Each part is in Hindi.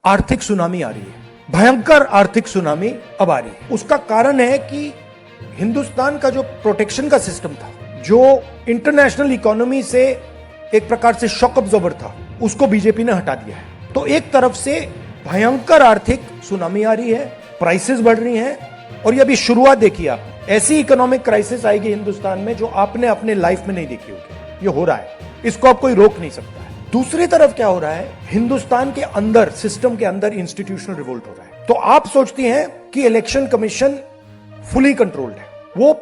आर्थिक सुनामी आ रही है, भयंकर आर्थिक सुनामी अब आ रही है। उसका कारण है कि हिंदुस्तान का जो प्रोटेक्शन का सिस्टम था, जो इंटरनेशनल इकोनॉमी से एक प्रकार से शॉक अब्जॉर्बर था, उसको बीजेपी ने हटा दिया है। तो एक तरफ से भयंकर आर्थिक सुनामी आ रही है, प्राइसेस बढ़ रही हैं, और ये अभी शुरुआत देखिए आप, ऐसी इकोनॉमिक क्राइसिस आएगी हिंदुस्तान में जो आपने अपने लाइफ में नहीं देखी होगी। ये हो रहा है, इसको आप कोई रोक नहीं सकता है। दूसरी तरफ क्या हो रहा है, हिंदुस्तान के अंदर, सिस्टम के अंदर इंस्टीट्यूशनल रिवोल्ट हो रहा है। तो आप सोचती हैं कि इलेक्शन कमीशन फुली कंट्रोल्ड है, वो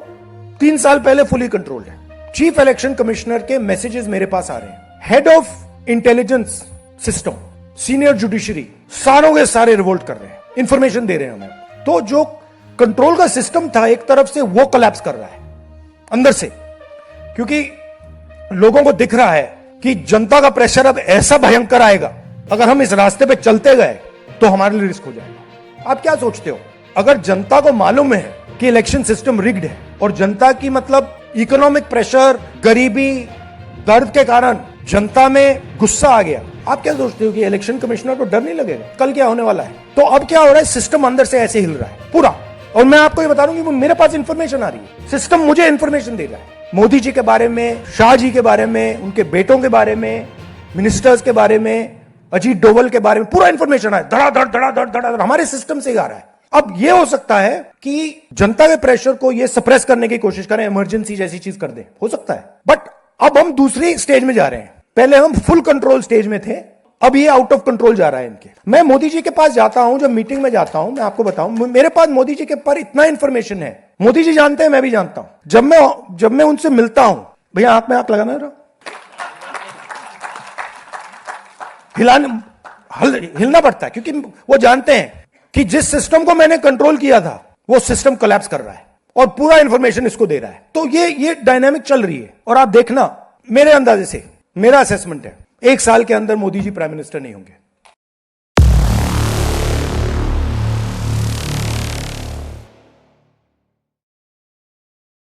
3 साल पहले फुली कंट्रोल्ड है। चीफ इलेक्शन कमिश्नर के मैसेजेस मेरे पास आ रहे हैं, head of intelligence system, senior judiciary, सारों के सारे रिवोल्ट कर रहे हैं, इंफॉर्मेशन दे रहे हैं हमें। तो जो कंट्रोल का सिस्टम था एक तरफ से, वो कोलैप्स कर रहा है अंदर से, क्योंकि लोगों को दिख रहा है कि जनता का प्रेशर अब ऐसा भयंकर आएगा, अगर हम इस रास्ते पे चलते गए तो हमारे लिए रिस्क हो जाएगा। आप क्या सोचते हो, अगर जनता को मालूम है कि इलेक्शन सिस्टम रिग्ड है, और जनता की मतलब इकोनॉमिक प्रेशर, गरीबी, दर्द के कारण जनता में गुस्सा आ गया, आप क्या सोचते हो कि इलेक्शन कमिश्नर को डर नहीं लगेगा कल क्या होने वाला है? तो अब क्या हो रहा है, सिस्टम अंदर से ऐसे हिल रहा है पूरा। और मैं आपको ये बता दूं कि मेरे पास इंफॉर्मेशन आ रही है, सिस्टम मुझे इंफॉर्मेशन दे रहा है, मोदी जी के बारे में, शाह जी के बारे में, उनके बेटों के बारे में, मिनिस्टर्स के बारे में, अजीत डोवल के बारे में पूरा इंफॉर्मेशन है, धड़ाधड़ धड़ाधड़ धड़ाधड़ हमारे सिस्टम से ही आ रहा है। अब ये हो सकता है कि जनता के प्रेशर को ये सप्रेस करने की कोशिश करें, इमरजेंसी जैसी चीज कर दें, हो सकता है। बट अब हम दूसरी स्टेज में जा रहे हैं, पहले हम फुल कंट्रोल स्टेज में थे, अब ये आउट ऑफ कंट्रोल जा रहा है इनके। मैं मोदी जी के पास जाता हूं, जब मीटिंग में जाता हूं, मैं आपको बताऊं, मेरे पास मोदी जी के पर इतना इंफॉर्मेशन है, मोदी जी जानते हैं, मैं भी जानता हूं। जब मैं उनसे मिलता हूं, भैया आंख में आंख लगाना जरा, हिलना पड़ता है, क्योंकि वो जानते हैं कि जिस सिस्टम को मैंने कंट्रोल किया था वो सिस्टम कोलैप्स कर रहा है और पूरा इंफॉर्मेशन इसको दे रहा है। तो ये डायनामिक चल रही है। और आप देखना, मेरे अंदाजे से, मेरा असेसमेंट है, 1 साल के अंदर मोदी जी प्राइम मिनिस्टर नहीं होंगे।